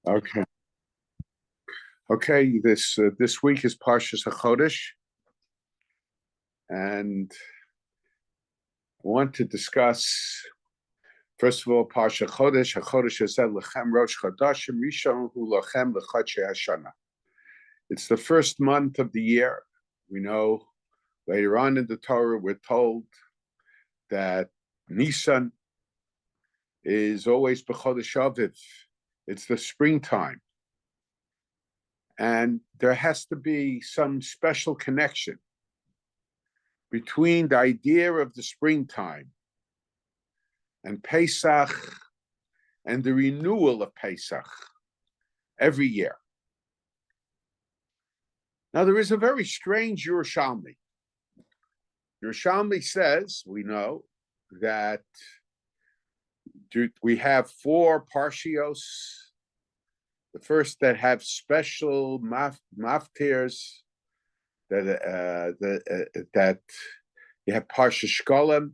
Okay. Okay. This week is Parshas Hachodesh, and I want to discuss first of all Parsha Hachodesh. Hachodesh has said Lechem Rosh Chodashim Rishon Hu Lechem Lechodshei Hashana. It's the first month of the year. We know later on in the Torah we're told that Nisan is always B'Chodesh Aviv. It's the springtime. And there has to be some special connection between the idea of the springtime and Pesach and the renewal of Pesach every year. Now, there is a very strange Yerushalmi. Yerushalmi says, we know, that we have four parshios. The first that have special maftirs, that you have Parshas Shkolem,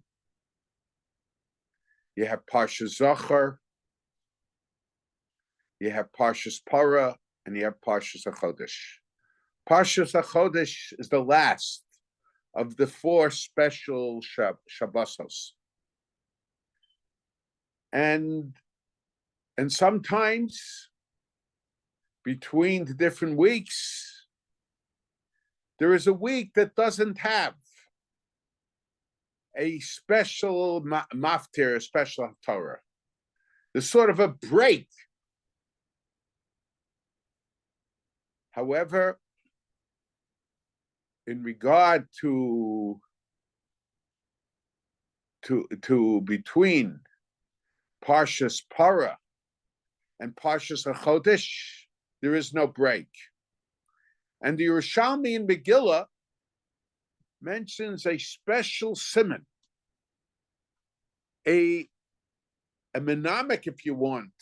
you have Parshas Zachar, you have Parshas Para, and you have Parshas Hachodesh. Parshas Hachodesh is the last of the four special Shabbosos. And sometimes between the different weeks, there is a week that doesn't have a special maftir, a special Torah. There's sort of a break. However, in regard to between Parshas Para and Parshas Hachodesh, there is no break. And the Yerushalmi in Megillah mentions a special siman, a mnemonic, if you want,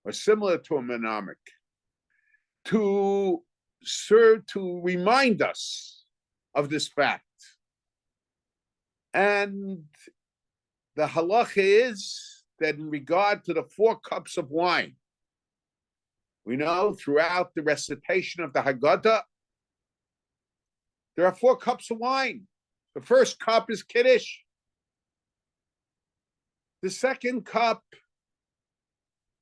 or similar to a mnemonic, to serve to remind us of this fact. And the halacha is that in regard to the 4 cups of wine, we know throughout the recitation of the Haggadah, there are 4 cups of wine. The first cup is Kiddush. The second cup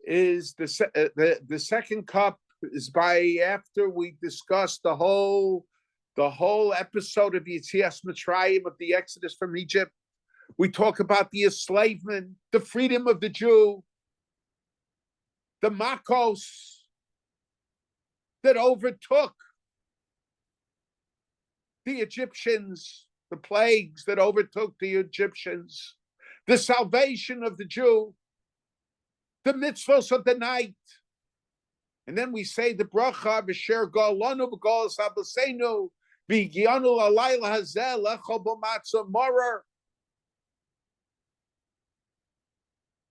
is the second cup is by after we discussed the whole episode of Yetzias Mitzrayim, of the Exodus from Egypt. We talk about the enslavement, the freedom of the Jew, the makos that overtook the Egyptians, the plagues that overtook the Egyptians, the salvation of the Jew, the mitzvos of the night. And then we say the bracha, v'sher golanu b'golas abasenu, v'gianu alayla hazel, lecho b'matzah morer.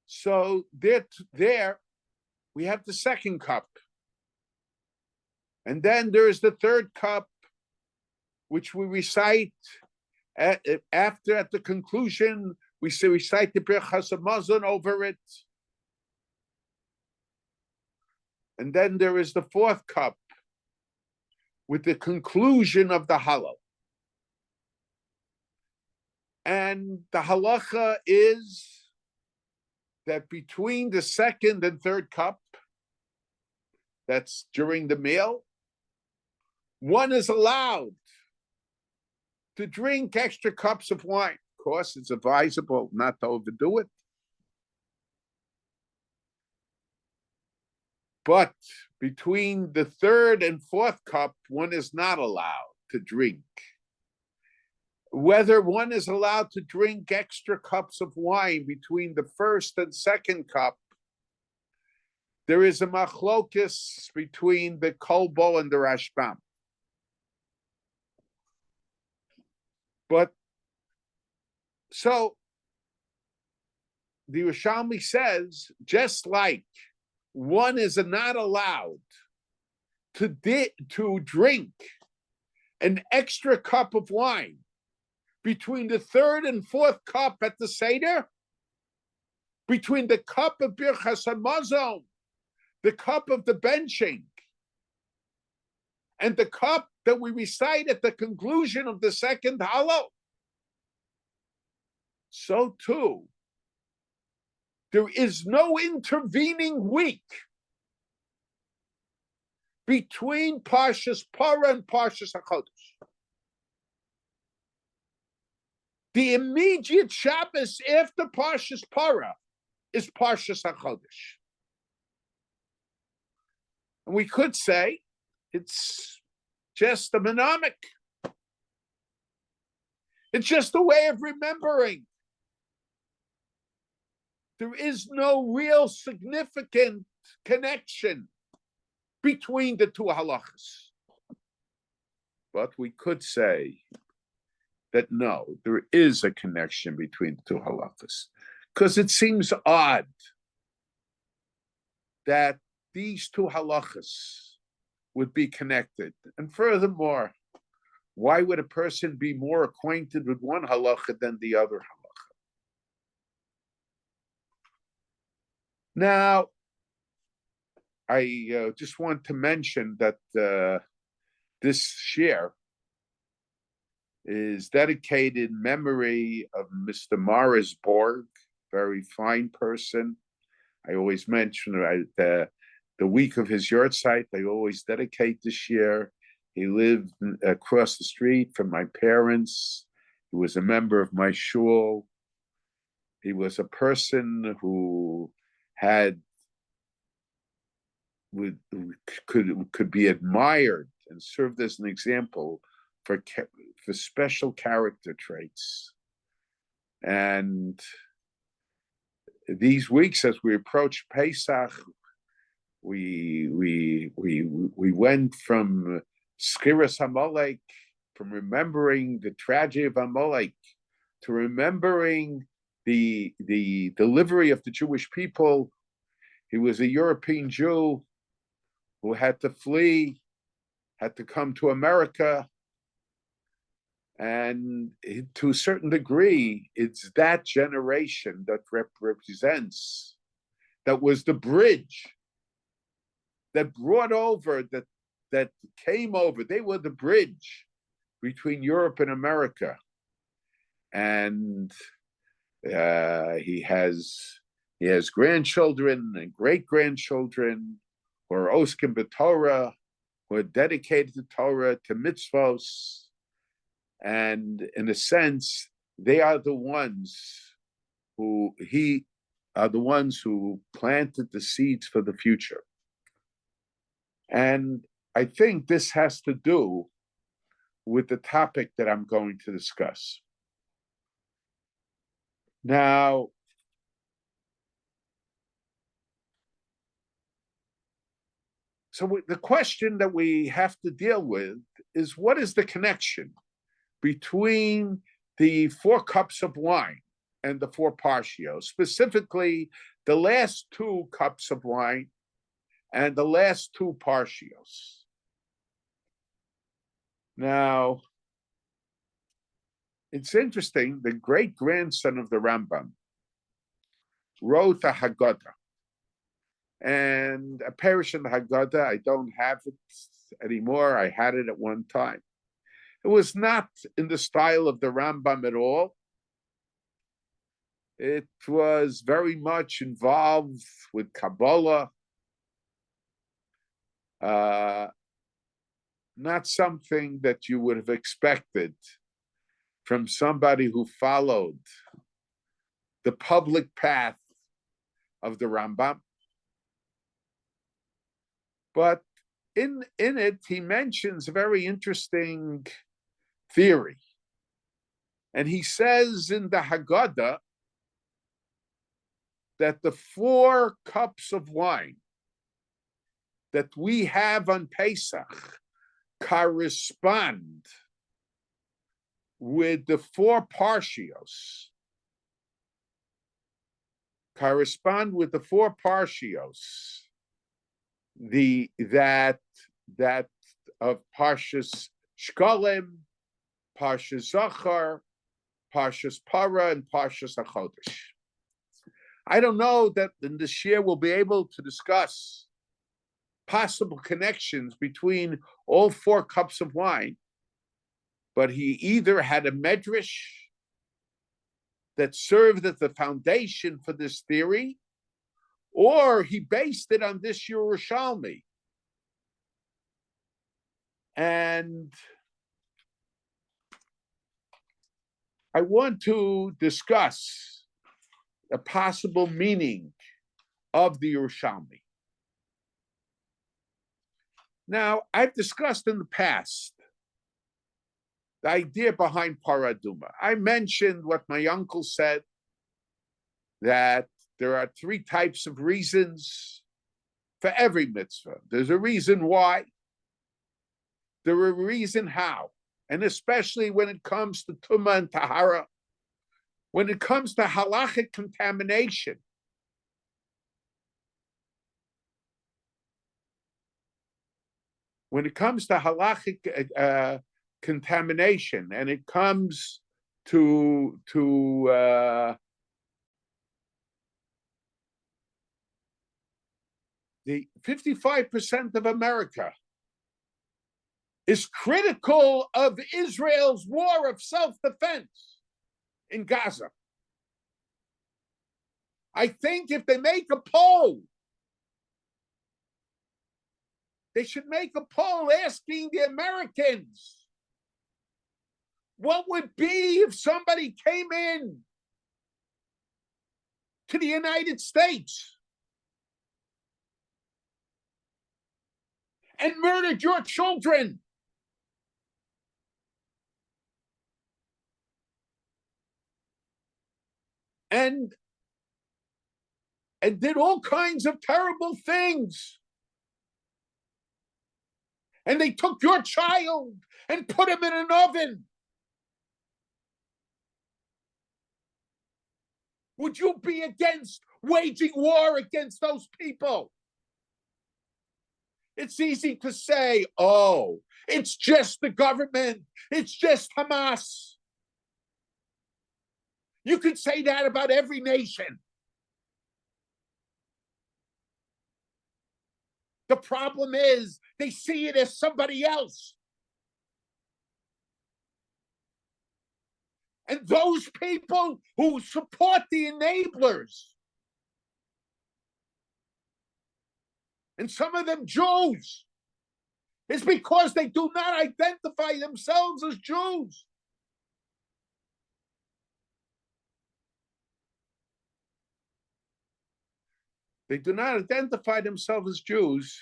So there we have the second cup. And then there is the third cup, which we recite at the conclusion. We recite the Birchas Hamazon over it. And then there is the fourth cup with the conclusion of the Hallel. And the halacha is that between the second and third cup, that's during the meal, one is allowed to drink extra cups of wine. Of course, it's advisable not to overdo it. But between the third and fourth cup, one is not allowed to drink. Whether one is allowed to drink extra cups of wine between the first and second cup, there is a machlokes between the Kolbo and the Rashbam. But so the Yerushalmi says, just like one is not allowed to drink an extra cup of wine between the third and fourth cup at the seder, between the cup of Birchas Hamazon, the cup of the benching, and the cup that we recite at the conclusion of the second hallel, so too, there is no intervening week between Parshas Para and Parshas Hachodesh. The immediate Shabbos after Parshas Para is Parshas Hachodesh. And we could say it's just a mnemonic. It's just a way of remembering. There is no real significant connection between the two halachas. But we could say that no, there is a connection between the two halachas, because it seems odd that these two halachas would be connected. And furthermore, why would a person be more acquainted with one halacha than the other halacha? Now, I just want to mention that this share is dedicated in memory of Mr. Morris Borg, very fine person. I always mention the week of his yahrzeit, I always dedicate this year. He lived across the street from my parents. He was a member of my shul. He was a person who could be admired and served as an example for special character traits. And these weeks, as we approach Pesach, we went from Skiras Amalek, from remembering the tragedy of Amalek, to remembering the delivery of the Jewish people. He was a European Jew who had to flee, had to come to America. And to a certain degree, it's that generation that represents, that was the bridge that brought over, that came over. They were the bridge between Europe and America. And he has grandchildren and great-grandchildren who are oskim b'Torah, who are dedicated to Torah, to mitzvos. And in a sense, they are the ones who planted the seeds for the future. And I think this has to do with the topic that I'm going to discuss. Now, so the question that we have to deal with is, what is the connection between the 4 cups of wine and the 4 parshios, specifically the last 2 cups of wine and the last 2 parshios? Now, it's interesting, the great-grandson of the Rambam wrote a Haggadah, and a parish in the Haggadah, I don't have it anymore, I had it at one time. It was not in the style of the Rambam at all. It was very much involved with Kabbalah, not something that you would have expected from somebody who followed the public path of the Rambam. But in it, he mentions a very interesting theory. And he says in the Haggadah that the 4 cups of wine that we have on Pesach correspond with the 4 parshios. Correspond with the 4 parshios. That of Parshas Shkolim, Parshas Zachar, Parshas Para, and Parshas Hachodesh. I don't know that in this year we'll be able to discuss possible connections between all 4 cups of wine, but he either had a medrash that served as the foundation for this theory, or he based it on this Yerushalmi. And I want to discuss a possible meaning of the Yerushalmi. Now, I've discussed in the past the idea behind paraduma. I mentioned what my uncle said, that there are 3 types of reasons for every mitzvah. There's a reason why, there's a reason how, and especially when it comes to tumah and tahara, when it comes to halachic contamination. When it comes to halachic contamination, and it comes to the 55% of America is critical of Israel's war of self-defense in Gaza. I think if they make a poll, they should make a poll asking the Americans, what would be if somebody came in to the United States and murdered your children? And did all kinds of terrible things. And they took your child and put him in an oven. Would you be against waging war against those people? It's easy to say, oh, it's just the government. It's just Hamas. You could say that about every nation. The problem is they see it as somebody else. And those people who support the enablers, and some of them Jews, is because they do not identify themselves as Jews. They do not identify themselves as Jews,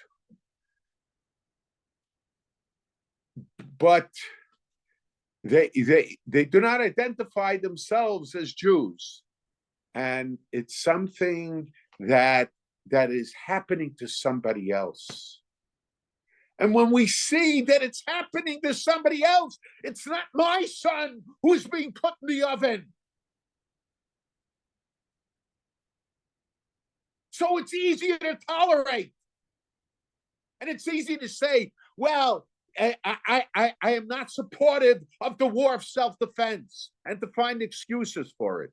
but they do not identify themselves as Jews. And it's something that is happening to somebody else. And when we see that it's happening to somebody else, it's not my son who's being put in the oven. So it's easier to tolerate. And it's easy to say, well, I am not supportive of the war of self-defense, and to find excuses for it.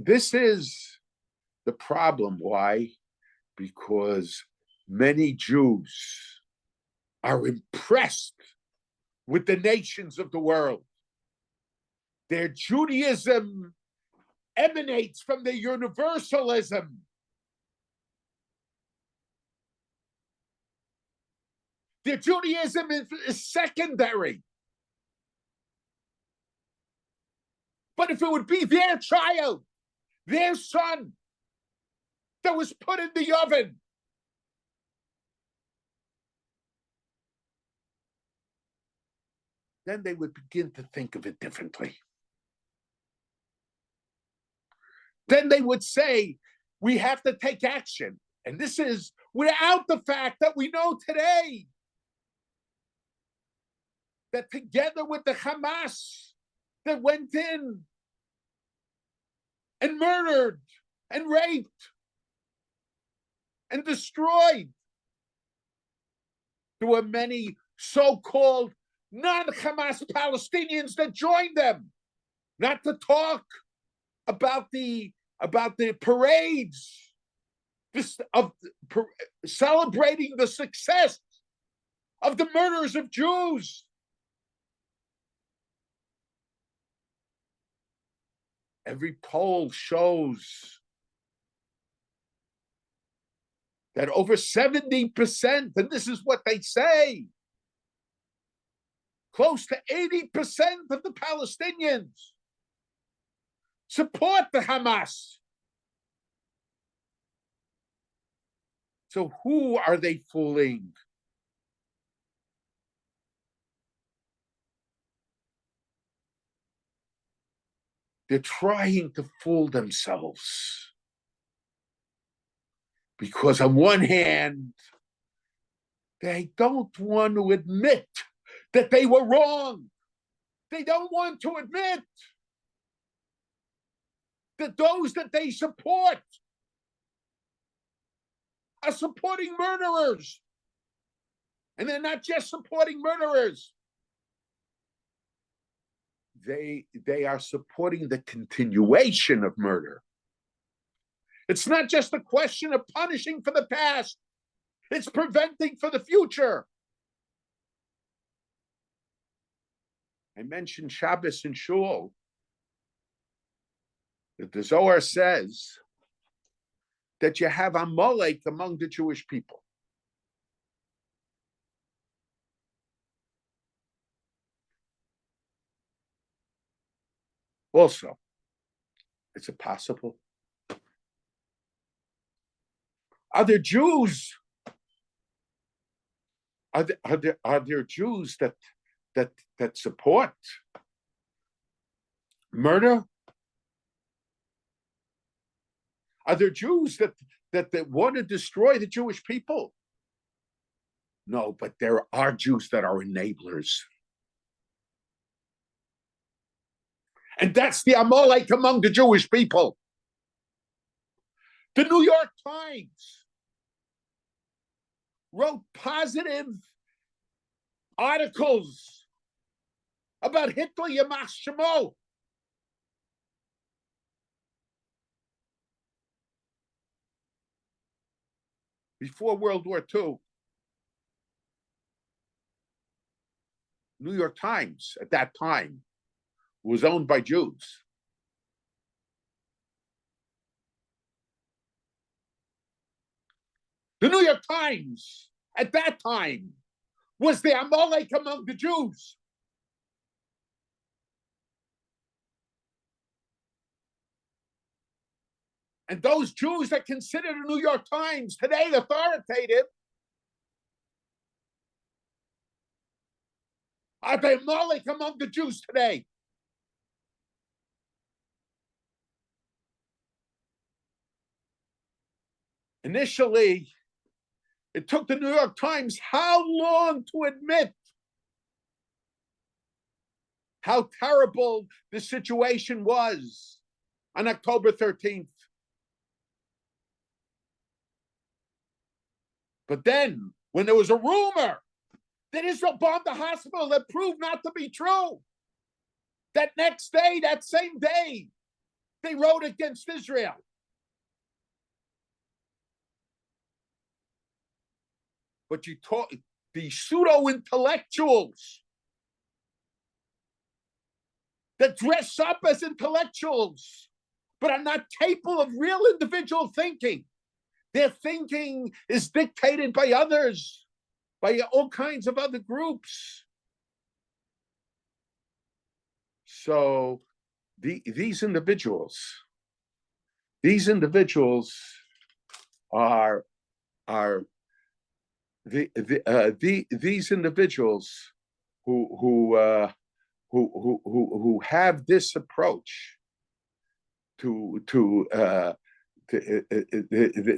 This is the problem. Why? Because many Jews are impressed with the nations of the world. Their Judaism emanates from their universalism. Their Judaism is secondary. But if it would be their child, their son, that was put in the oven, then they would begin to think of it differently. Then they would say, we have to take action. And this is without the fact that we know today that together with the Hamas, that went in and murdered and raped and destroyed. There were many so-called non-Hamas Palestinians that joined them, not to talk about the parades of celebrating the success of the murders of Jews. Every poll shows that over 70%, and this is what they say, close to 80% of the Palestinians support the Hamas. So who are they fooling? They're trying to fool themselves. Because on one hand, they don't want to admit that they were wrong. They don't want to admit that those that they support are supporting murderers. And they're not just supporting murderers. They are supporting the continuation of murder. It's not just a question of punishing for the past. It's preventing for the future. I mentioned Shabbos and Shul. That the Zohar says that you have Amalek among the Jewish people. Also, is it possible? Are there Jews? Are there Jews that support murder? Are there Jews that want to destroy the Jewish people? No, but there are Jews that are enablers. And that's the Amalek among the Jewish people. The New York Times wrote positive articles about Hitler Yamach Shemo. Before World War II, New York Times at that time was owned by Jews. The New York Times at that time was the Amalek among the Jews. And those Jews that consider the New York Times today authoritative are the Amalek among the Jews today. Initially, it took the New York Times how long to admit how terrible the situation was on October 13th. But then, when there was a rumor that Israel bombed the hospital that proved not to be true, that next day, that same day, they wrote against Israel. But you talk the pseudo-intellectuals that dress up as intellectuals, but are not capable of real individual thinking. Their thinking is dictated by others, by all kinds of other groups. So these individuals are these individuals who have this approach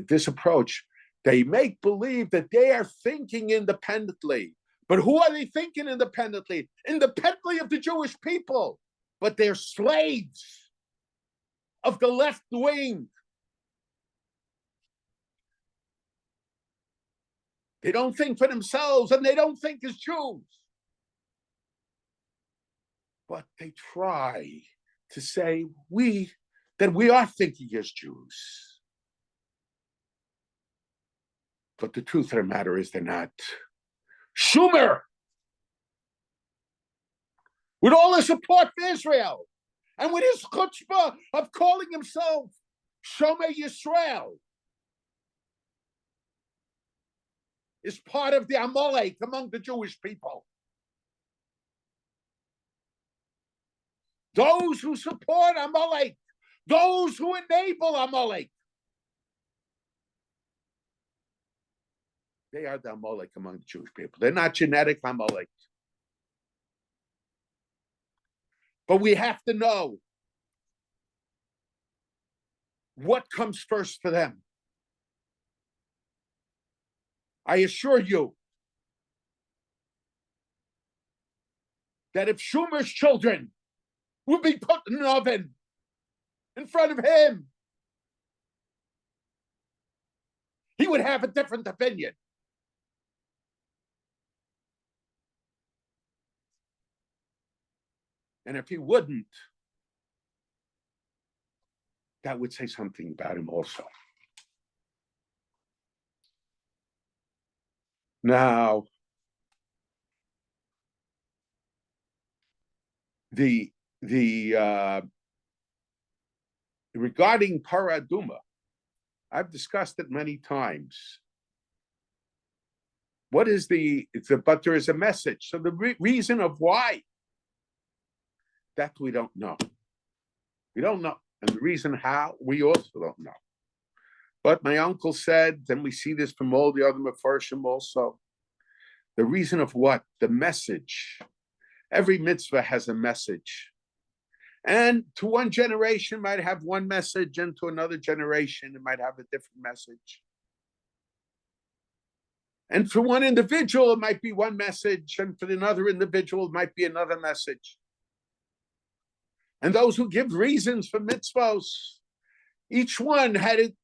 this approach. They make believe that they are thinking independently. But who are they thinking independently? Independently of the Jewish people. but they're slaves of the left wing. They don't think for themselves, and they don't think as Jews. But they try to say that we are thinking as Jews. But the truth of the matter is they're not. Schumer, with all his support for Israel, and with his chutzpah of calling himself Shomer Yisrael, is part of the Amalek among the Jewish people. Those who support Amalek, those who enable Amalek, they are the Amalek among the Jewish people. They're not genetic Amalek. But we have to know what comes first for them. I assure you that if Schumer's children would be put in an oven in front of him, he would have a different opinion. And if he wouldn't, that would say something about him also. Now, regarding paraduma, I've discussed it many times. What is but there is a message. So the reason of why, that we don't know. We don't know. And the reason how, we also don't know. But my uncle said, and we see this from all the other Mefarshim also, the reason of what? The message. Every mitzvah has a message. And to one generation might have one message, and to another generation it might have a different message. And for one individual, it might be one message, and for another individual, it might be another message. And those who give reasons for mitzvahs, each one had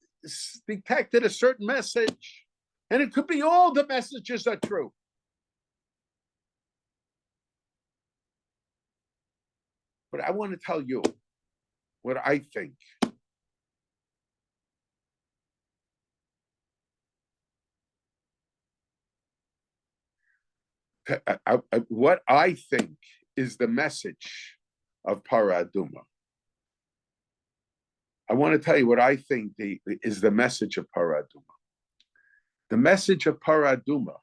detected a certain message, and it could be all the messages are true. But I want to tell you what I think. What I think is the message of paraduma. I want to tell you what I think is the message of paraduma. The message of paraduma,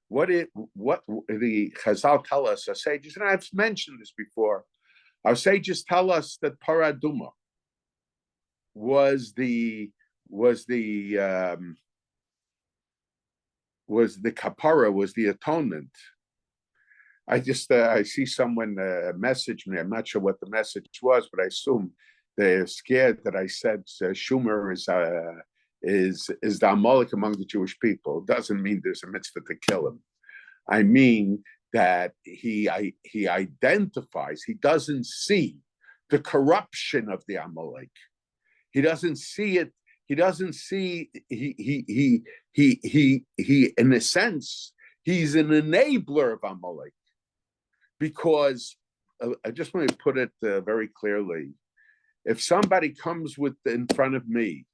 what the Chazal tell us, our sages, and I've mentioned this before, our sages tell us that paraduma was the kapara, was the atonement. I see someone message me. I'm not sure what the message was, but I assume they're scared that I said Schumer is the Amalek among the Jewish people. It doesn't mean there's a mitzvah to kill him. I mean that he identifies. He doesn't see the corruption of the Amalek. He doesn't see it. He doesn't see. He in a sense, he's an enabler of Amalek. Because I just want to put it very clearly. If somebody comes in front of me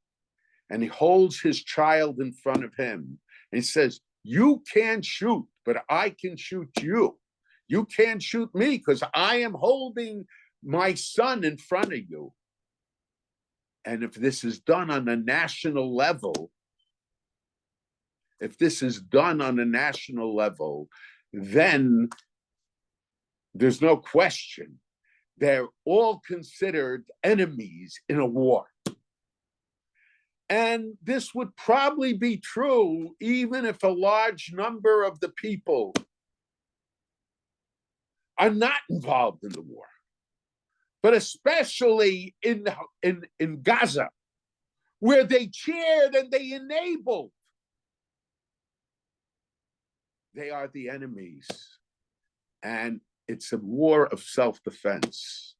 and he holds his child in front of him and he says, you can't shoot, but I can shoot you. You can't shoot me because I am holding my son in front of you. And if this is done on a national level, then there's no question. They're all considered enemies in a war. And this would probably be true even if a large number of the people are not involved in the war. But especially in Gaza, where they cheered and they enabled, they are the enemies. And it's a war of self-defense.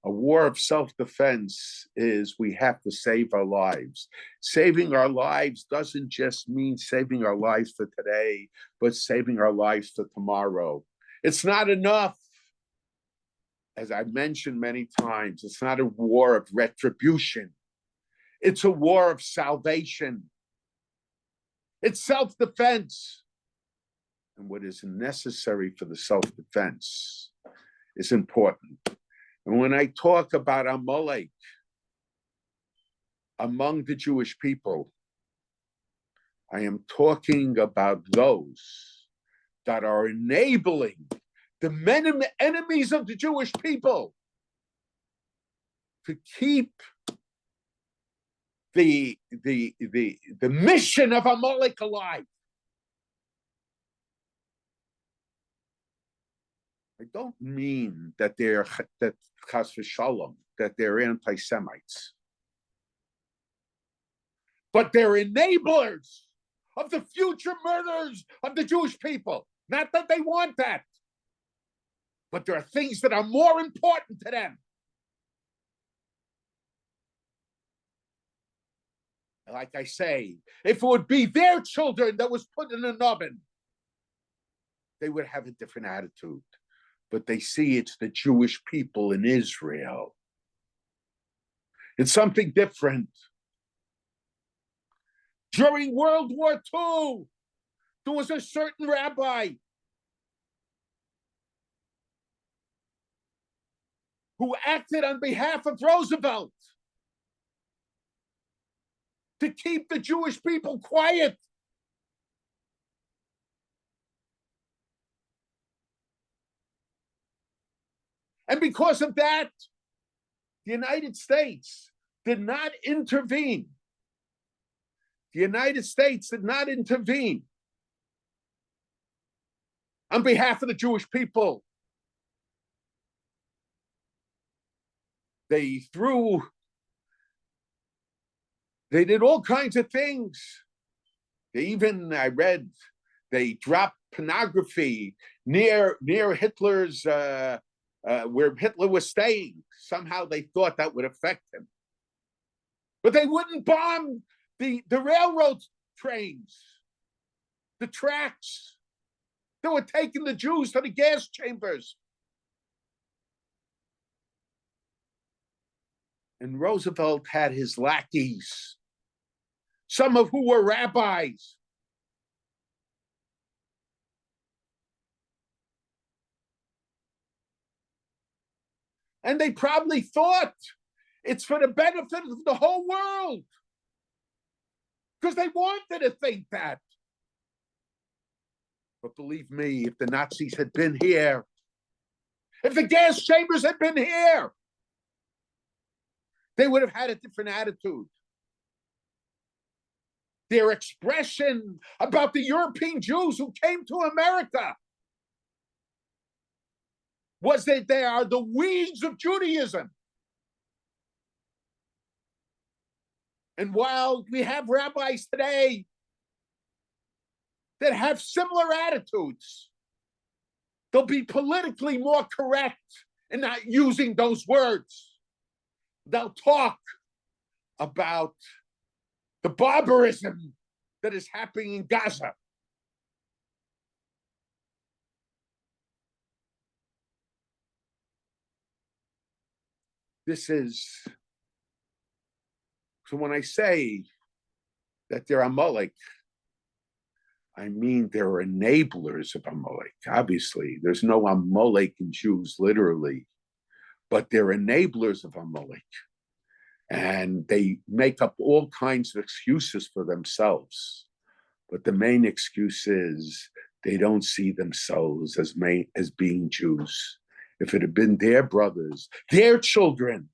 A war of self-defense is we have to save our lives. Saving our lives doesn't just mean saving our lives for today, but saving our lives for tomorrow. It's not enough. As I've mentioned many times, it's not a war of retribution. It's a war of salvation. It's self-defense. And what is necessary for the self-defense is important. And when I talk about Amalek among the Jewish people, I am talking about those that are enabling the enemies of the Jewish people to keep the mission of Amalek alive. I don't mean that chas v'shalom, that they're anti-Semites, but they're enablers of the future murders of the Jewish people. Not that they want that, but there are things that are more important to them. Like I say, if it would be their children that was put in an oven, they would have a different attitude. But they see it's the Jewish people in Israel. It's something different. During World War II, there was a certain rabbi who acted on behalf of Roosevelt to keep the Jewish people quiet. And because of that, the United States did not intervene. The United States did not intervene on behalf of the Jewish people. They did all kinds of things. I read, they dropped pornography near Hitler's, where Hitler was staying. Somehow they thought that would affect him. But they wouldn't bomb the railroad trains, the tracks. They were taking the Jews to the gas chambers. And Roosevelt had his lackeys, some of who were rabbis. And they probably thought it's for the benefit of the whole world, because they wanted to think that. But believe me, if the Nazis had been here, if the gas chambers had been here, they would have had a different attitude. Their expression about the European Jews who came to America was that they are the weeds of Judaism. And while we have rabbis today that have similar attitudes, they'll be politically more correct in not using those words. They'll talk about the barbarism that is happening in Gaza. So when I say that they're Amalek, I mean they're enablers of Amalek. Obviously, there's no Amalek in Jews literally, but they're enablers of Amalek. And they make up all kinds of excuses for themselves. But the main excuse is they don't see themselves as being Jews. If it had been their brothers, their children,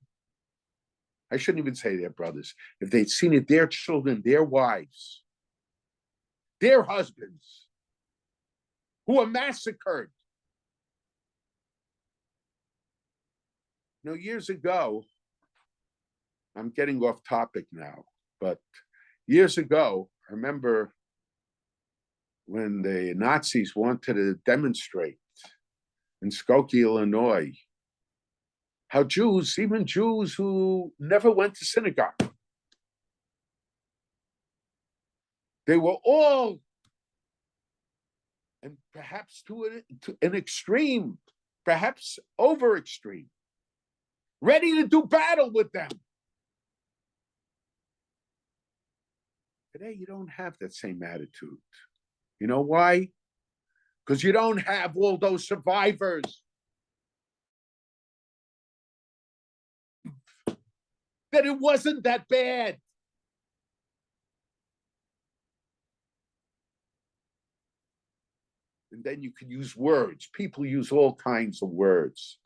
I shouldn't even say their brothers, if they'd seen it, their children, their wives, their husbands, who were massacred. Years ago, I'm getting off topic now, but years ago, I remember when the Nazis wanted to demonstrate in Skokie, Illinois, how Jews, even Jews who never went to synagogue, they were all, and perhaps to an extreme, perhaps over extreme, ready to do battle with them. Today, you don't have that same attitude. You know why? Because you don't have all those survivors that it wasn't that bad. And then you can use words. People use all kinds of words.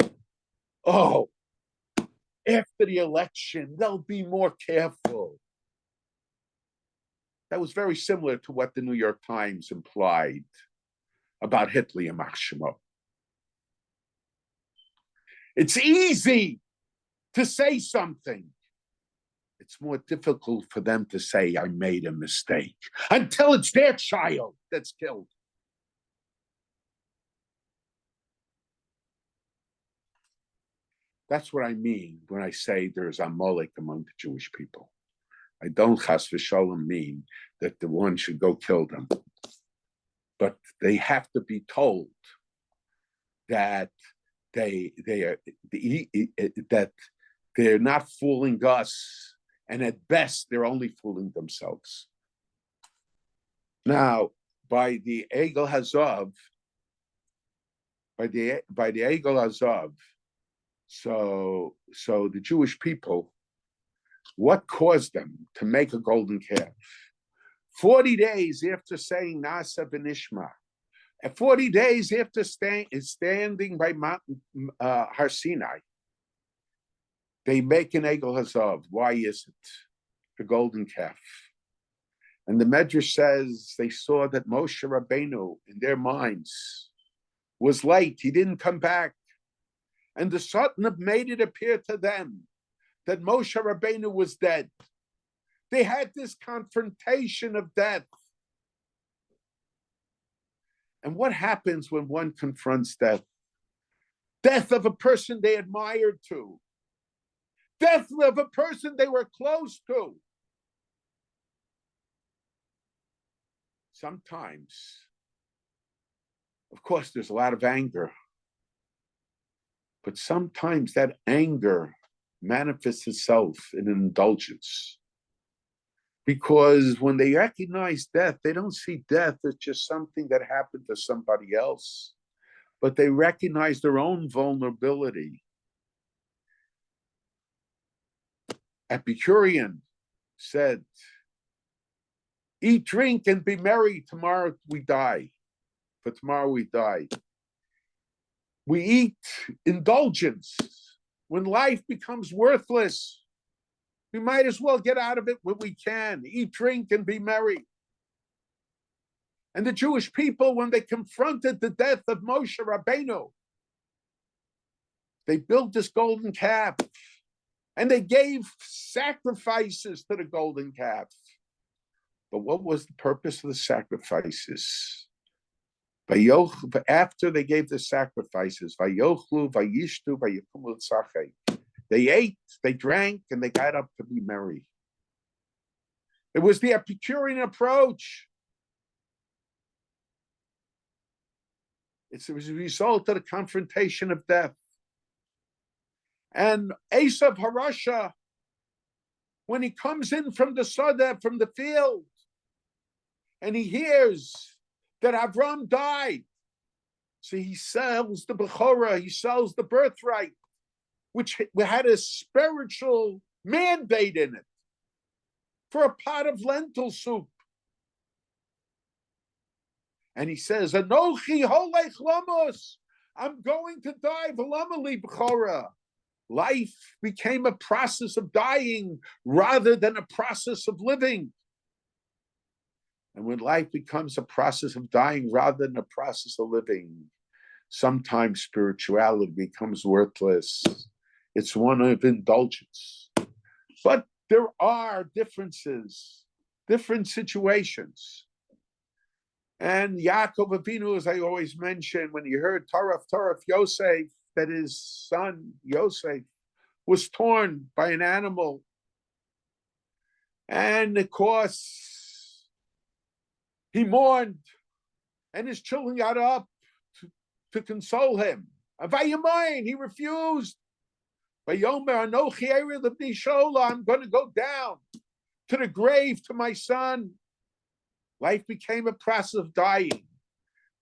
Oh, after the election, they'll be more careful. That was very similar to what the New York Times implied about Hitler and Machshemo. It's easy to say something. It's more difficult for them to say, I made a mistake, until it's their child that's killed. That's what I mean when I say there's Amalek among the Jewish people. I don't chas v'shalom mean that the one should go kill them. But they have to be told that they're not fooling us, and at best they're only fooling themselves. Now, by the Egel Hazav, so the Jewish people, what caused them to make a golden calf? 40 days after saying Nasa Benishma, and 40 days after standing by Mount Har Sinai, they make an Egel Hazav. Why is it? The golden calf. And the Medrash says they saw that Moshe Rabbeinu, in their minds, was late. He didn't come back. And the Satan made it appear to them that Moshe Rabbeinu was dead. They had this confrontation of death. And what happens when one confronts death? Death of a person they admired to. Death of a person they were close to. Sometimes, of course, there's a lot of anger. But sometimes that anger manifests itself in an indulgence. Because when they recognize death, they don't see death as just something that happened to somebody else, but they recognize their own vulnerability. Epicurean said, eat, drink, and be merry. Tomorrow we die. For tomorrow we die. We eat indulgence. When life becomes worthless, we might as well get out of it when we can. Eat, drink, and be merry. And the Jewish people, when they confronted the death of Moshe Rabbeinu, they built this golden calf, and they gave sacrifices to the golden calf. But what was the purpose of the sacrifices? After they gave the sacrifices, they ate, they drank, and they got up to be merry. It was the Epicurean approach. It was a result of the confrontation of death. And Esav Harasha, when he comes in from the seder, from the field, and he hears that Avram died, so he sells the Bechorah, he sells the birthright, which had a spiritual mandate in it, for a pot of lentil soup. And he says, Anochi holech lamos, I'm going to die, v'lamali b'chora. Life became a process of dying rather than a process of living. And when life becomes a process of dying rather than a process of living, sometimes spirituality becomes worthless. It's one of indulgence. But there are differences, different situations. And Yaakov Avinu, as I always mention, when he heard Taraf Yosef, that his son Yosef was torn by an animal. And of course, he mourned, and his children got up to console him. He refused. I'm going to go down to the grave to my son. Life became a process of dying.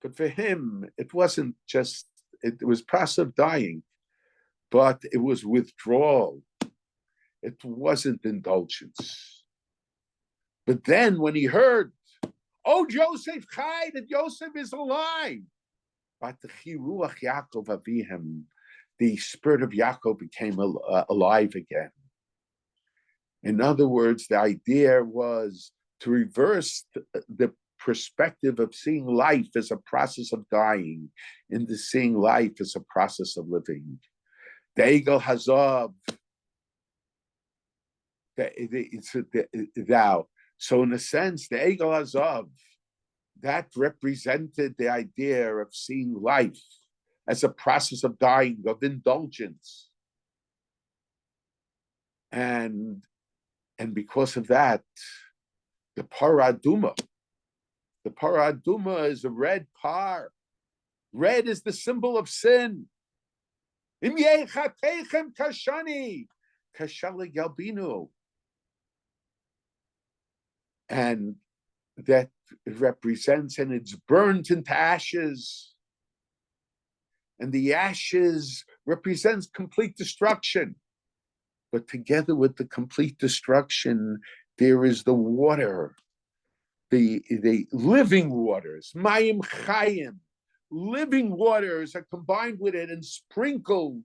But for him, it wasn't just, it was process of dying, but it was withdrawal. It wasn't indulgence. But then when he heard, oh, Joseph Chai, that Joseph is alive. But the Chiruach Yaakov Avihem, the spirit of Yaakov became alive again. In other words, the idea was to reverse the perspective of seeing life as a process of dying into seeing life as a process of living. The Egel Hazav, thou. So in a sense, the Egel Hazav, that represented the idea of seeing life as a process of dying, of indulgence. And because of that, the paraduma is a red par. Red is the symbol of sin. Im yechatechem kashani, kashali galbinu. And that represents, and it's burnt into ashes. And the ashes represents complete destruction. But together with the complete destruction, there is the water, the living waters, mayim chayim. Living waters are combined with it and sprinkled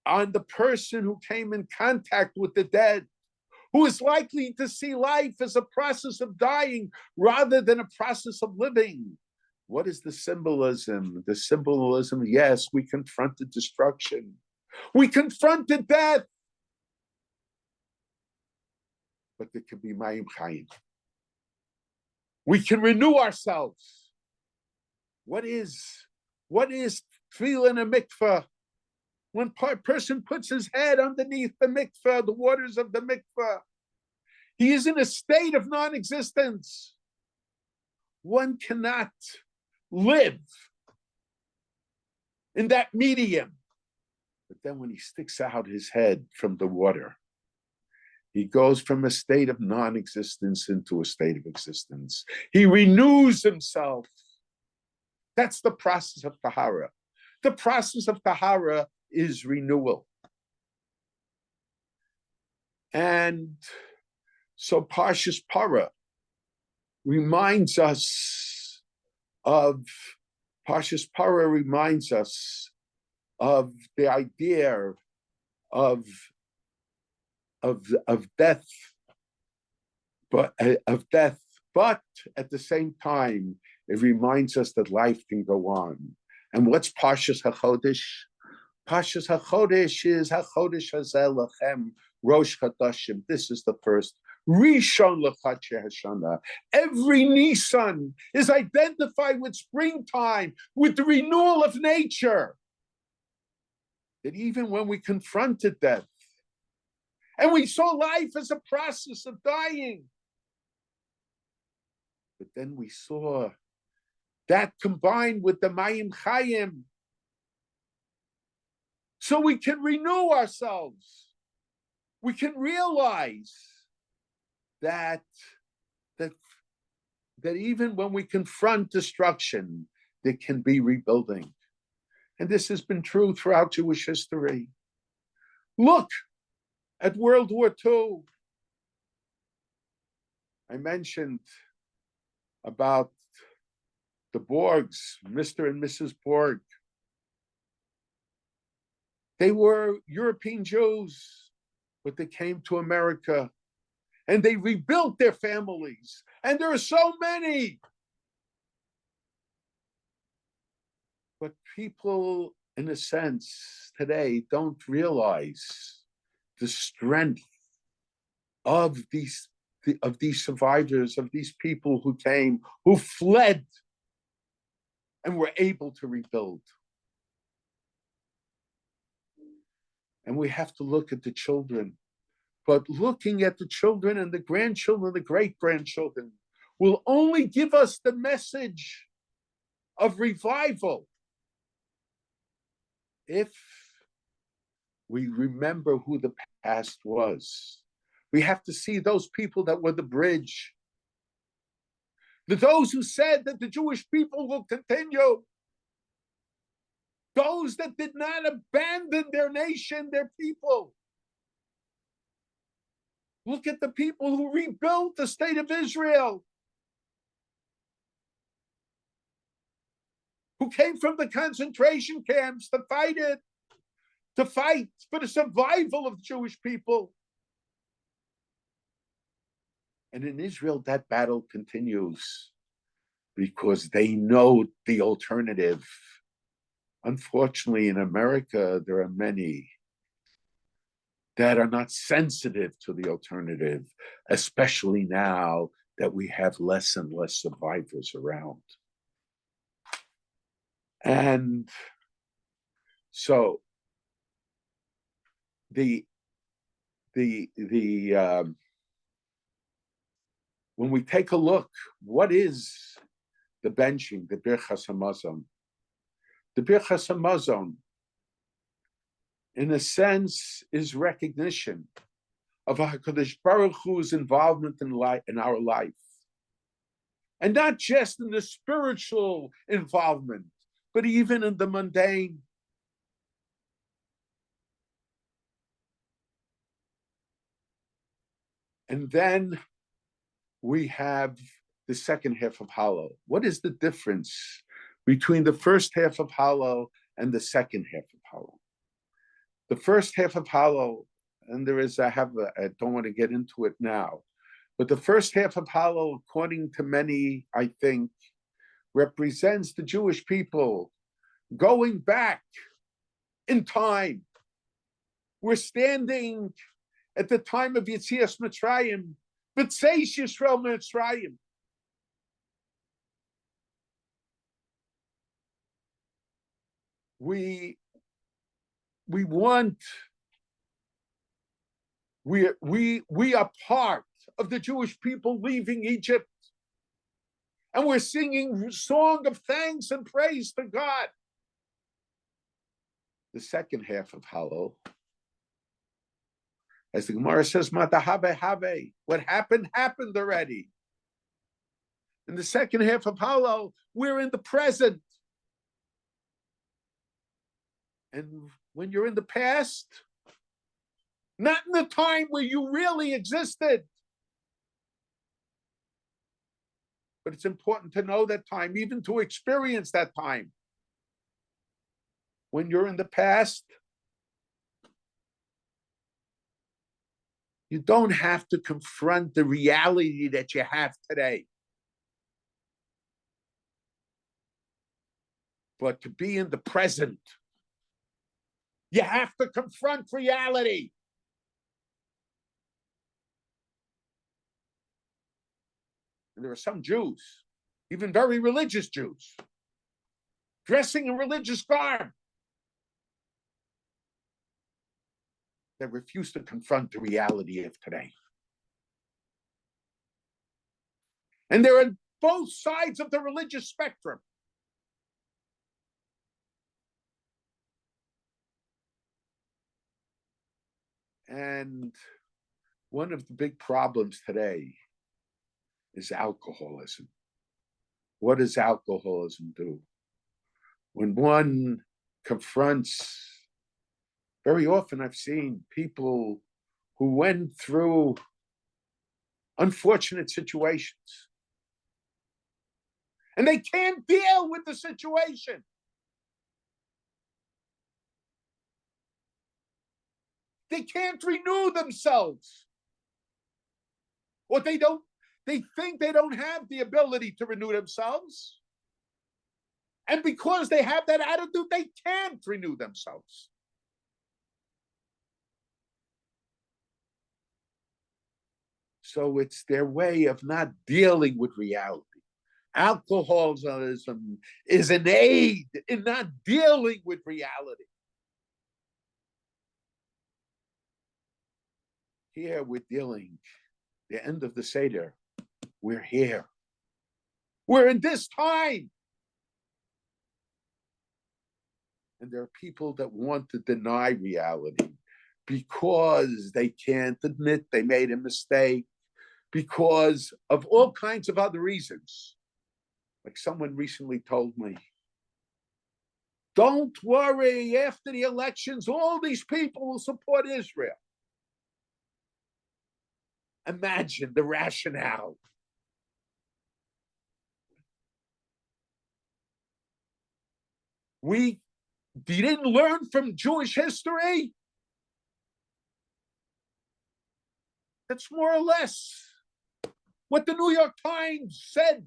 on the person who came in contact with the dead, who is likely to see life as a process of dying rather than a process of living. What is the symbolism? The symbolism, yes, we confronted destruction. We confronted death. But there can be mayim chayim. We can renew ourselves. What is tefillah in a mikveh? When a person puts his head underneath the mikveh, the waters of the mikveh, he is in a state of non-existence. One cannot live in that medium. But then when he sticks out his head from the water, he goes from a state of non-existence into a state of existence. He renews himself. That's the process of tahara. The process of tahara is renewal. And so Parshas Para reminds us of the idea of death, but at the same time, it reminds us that life can go on. And what's Parshas Hachodesh? Parshas Hachodesh is Hachodesh Hazel Lachem Rosh Chodashim. This is the first. Rishon L'Chadshei Hashana. Every Nisan is identified with springtime, with the renewal of nature. That even when we confronted death, and we saw life as a process of dying, but then we saw that combined with the Mayim Chayim, so we can renew ourselves. We can realize that even when we confront destruction, there can be rebuilding. And this has been true throughout Jewish history. Look at World War II. I mentioned about the Borgs, Mr. and Mrs. Borg. They were European Jews, but they came to America and they rebuilt their families. And there are so many. But people, in a sense, today don't realize the strength of these survivors, of these people who came, who fled and were able to rebuild. And we have to look at the children. But looking at the children and the grandchildren, the great-grandchildren, will only give us the message of revival if we remember who the past was. We have to see those people that were the bridge. Those who said that the Jewish people will continue. Those that did not abandon their nation, their people. Look at the people who rebuilt the state of Israel, who came from the concentration camps to fight for the survival of the Jewish people. And in Israel, that battle continues because they know the alternative. Unfortunately, in America, there are many that are not sensitive to the alternative, especially now that we have less and less survivors around. And so when we take a look, what is the benching, the Birchas Hamazon? The Birchas Hamazon, in a sense, is recognition of Hachodesh Baruch Hu's involvement in our life. And not just in the spiritual involvement, but even in the mundane. And then we have the second half of Hallel. What is the difference between the first half of Hallel and the second half of Hallel? The first half of Hallel, and I don't want to get into it now, but the first half of Hallel, according to many, I think, represents the Jewish people going back in time. We're standing at the time of Yetzias Mitzrayim, B'tzeis Yisrael Mitzrayim. We are part of the Jewish people leaving Egypt. And we're singing song of thanks and praise to God. The second half of Hallel, as the Gemara says, Matahave have. What happened, happened already. In the second half of Hallel, we're in the present. And when you're in the past, not in the time where you really existed. But it's important to know that time, even to experience that time. When you're in the past, you don't have to confront the reality that you have today. But to be in the present, you have to confront reality. And there are some Jews, even very religious Jews, dressing in religious garb, that refuse to confront the reality of today. And they're on both sides of the religious spectrum. And one of the big problems today is alcoholism. What does alcoholism do? When one confronts, very often I've seen people who went through unfortunate situations and they can't deal with the situation. They can't renew themselves. Or they think they don't have the ability to renew themselves. And because they have that attitude, they can't renew themselves. So it's their way of not dealing with reality. Alcoholism is an aid in not dealing with reality. Here we're dealing, the end of the seder, we're here. We're in this time. And there are people that want to deny reality because they can't admit they made a mistake, because of all kinds of other reasons. Like someone recently told me, don't worry, after the elections, all these people will support Israel. Imagine the rationale. We didn't learn from Jewish history. That's more or less what the New York Times said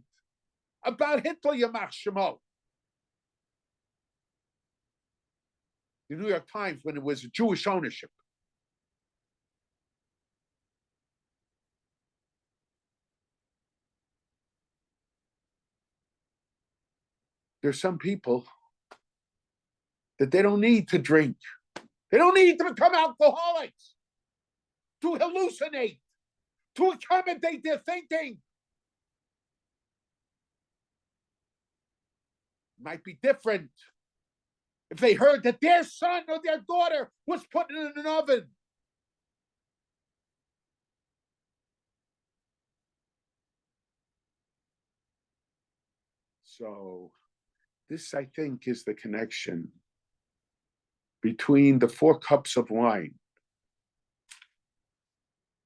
about Hitler, Yamach Shemo. The New York Times, when it was Jewish ownership. There's some people that they don't need to drink. They don't need to become alcoholics to hallucinate, to accommodate their thinking. Might be different if they heard that their son or their daughter was put in an oven. So this, I think, is the connection between the 4 cups of wine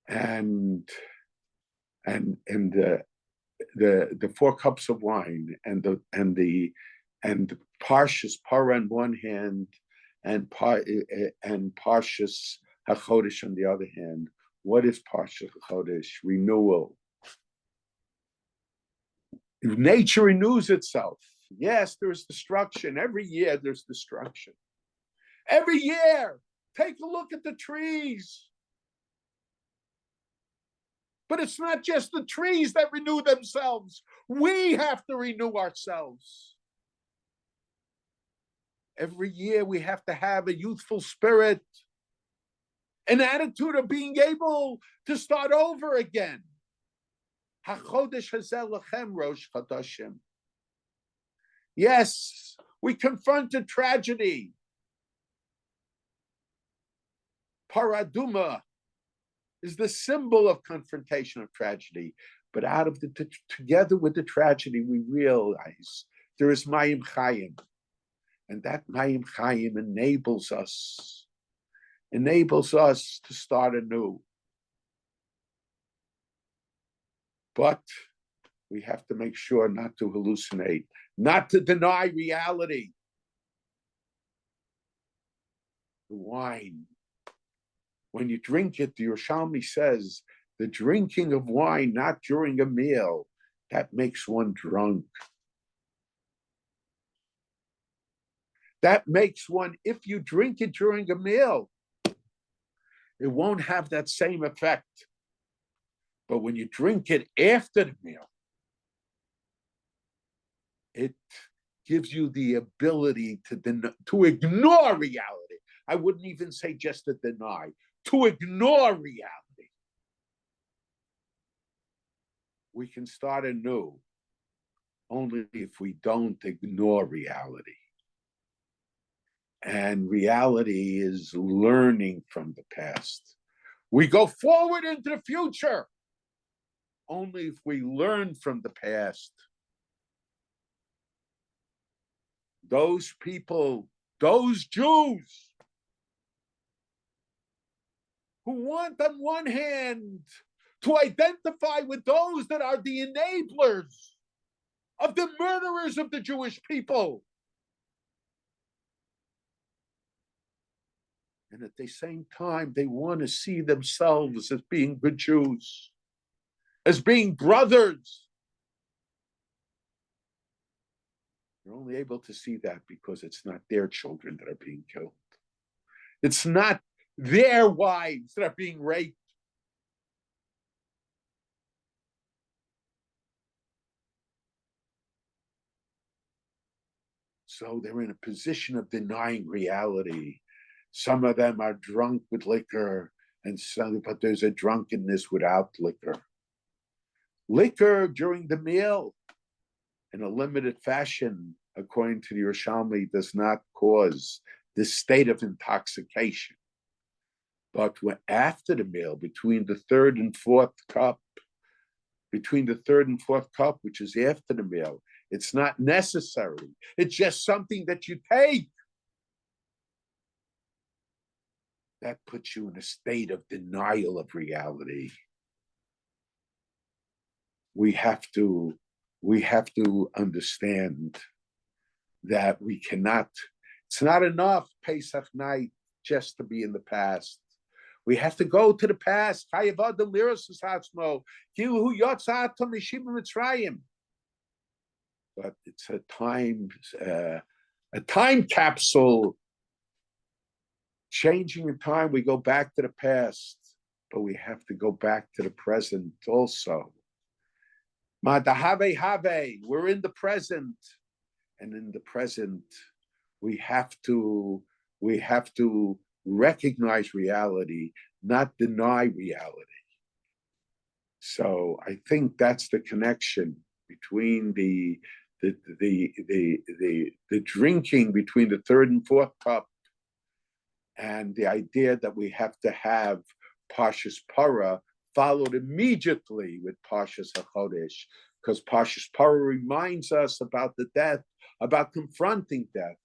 and the 4 cups of wine and parshios para on one hand and parshios Hachodesh on the other hand. What is parshios Hachodesh? Renewal. Nature renews itself. Yes, there's destruction. Every year there's destruction. Every year, take a look at the trees. But it's not just the trees that renew themselves. We have to renew ourselves. Every year we have to have a youthful spirit, an attitude of being able to start over again. Hachodesh hazel lachem rosh chodashim. Yes, we confronted tragedy. Paraduma is the symbol of confrontation of tragedy. But out of together with the tragedy, we realize there is Mayim Chayim. And that Mayim Chayim enables us to start anew. But we have to make sure not to hallucinate, not to deny reality. The wine, when you drink it, the Yerushalmi says, the drinking of wine, not during a meal, that makes one drunk. That makes one, if you drink it during a meal, it won't have that same effect. But when you drink it after the meal, it gives you the ability to ignore reality. I wouldn't even say just to deny, to ignore reality. We can start anew only if we don't ignore reality. And reality is learning from the past. We go forward into the future only if we learn from the past. Those people, those Jews who want on one hand to identify with those that are the enablers of the murderers of the Jewish people. And at the same time, they want to see themselves as being good Jews, as being brothers. You're only able to see that because it's not their children that are being killed. It's not their wives that are being raped. So they're in a position of denying reality. Some of them are drunk with liquor. And so, but there's a drunkenness without liquor. Liquor during the meal in a limited fashion, according to the Yerushalmi, does not cause this state of intoxication. But after the meal, between the third and fourth cup, which is after the meal, it's not necessary. It's just something that you take. That puts you in a state of denial of reality. We have to understand that we cannot, it's not enough Pesach night just to be in the past. We have to go to the past. But it's a time capsule. Changing in time, we go back to the past, but we have to go back to the present also. We're in the present, and in the present, we have to recognize reality, not deny reality. So I think that's the connection between the drinking between the third and fourth cup, and the idea that we have to have Parshas Para followed immediately with Parshas Hachodesh, because Parshas Para reminds us about the death, about confronting death.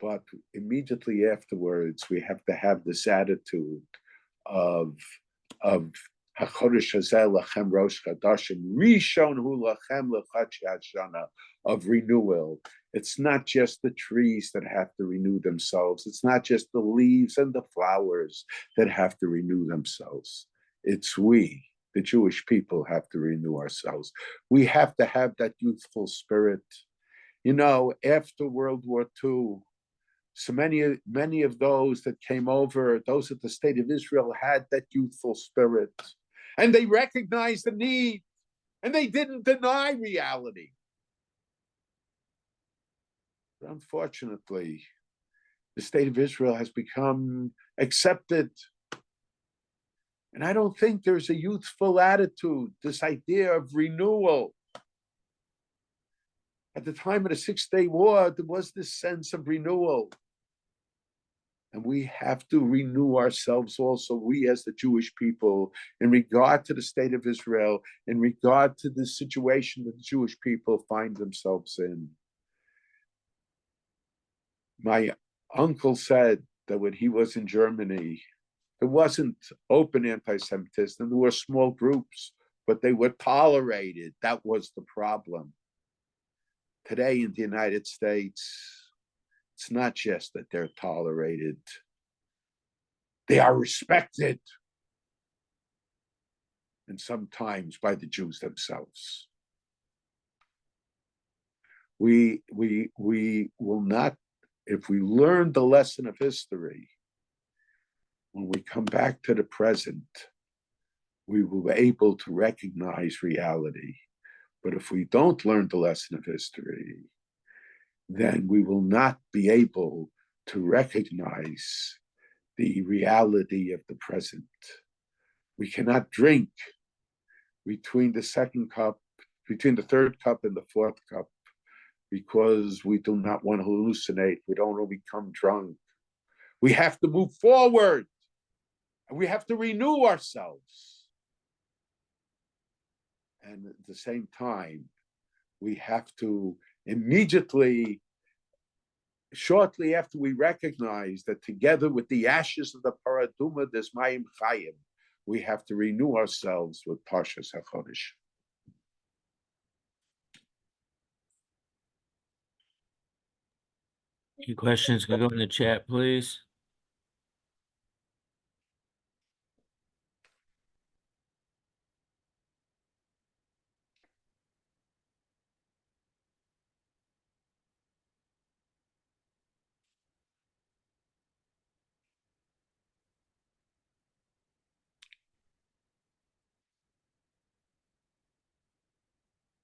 But immediately afterwards, we have to have this attitude of Hachodesh Hazeh Lachem Rosh Chodashim Rishon Hu Lachem L'Chatzei Hashana, of renewal. It's not just the trees that have to renew themselves. It's not just the leaves and the flowers that have to renew themselves. It's we, the Jewish people, have to renew ourselves. We have to have that youthful spirit. You know, after World War II, so many of those that came over, those at the State of Israel, had that youthful spirit. And they recognized the need, and they didn't deny reality. But unfortunately, the State of Israel has become accepted. And I don't think there's a youthful attitude, this idea of renewal. At the time of the Six-Day War, there was this sense of renewal. And we have to renew ourselves also, we as the Jewish people, in regard to the State of Israel, in regard to the situation that the Jewish people find themselves in. My uncle said that when he was in Germany, there wasn't open anti-Semitism. There were small groups, but they were tolerated. That was the problem. Today in the United States, it's not just that they're tolerated. They are respected. And sometimes by the Jews themselves. We will not, if we learn the lesson of history, when we come back to the present, we will be able to recognize reality. But if we don't learn the lesson of history, then we will not be able to recognize the reality of the present. We cannot drink between the third cup and the fourth cup, because we do not want to hallucinate. We don't want to become drunk. We have to move forward, and we have to renew ourselves. And at the same time, we have to immediately, shortly after we recognize that together with the ashes of the paraduma, there's mayim chayim, we have to renew ourselves with Parshas Hachodesh. Any questions can go in the chat, please.